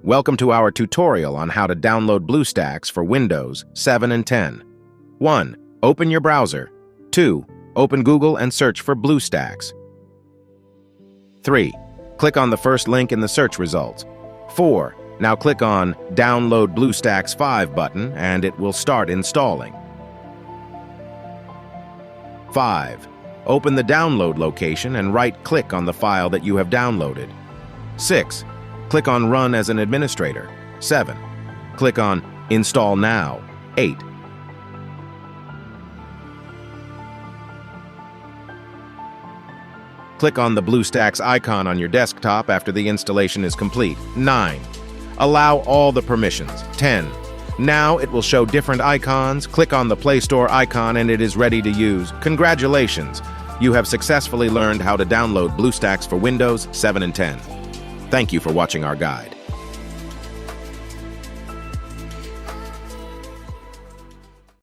Welcome to our tutorial on how to download BlueStacks for Windows 7 and 10. 1. Open your browser. 2. Open Google and search for BlueStacks. 3. Click on the first link in the search results. 4. Now click on Download BlueStacks 5 button and it will start installing. 5. Open the download location and right-click on the file that you have downloaded. 6. Click on Run as an administrator. 7. Click on Install Now. 8. Click on the BlueStacks icon on your desktop after the installation is complete. 9. Allow all the permissions. 10. Now it will show different icons. Click on the Play Store icon and it is ready to use. Congratulations! You have successfully learned how to download BlueStacks for Windows 7 and 10. Thank you for watching our guide.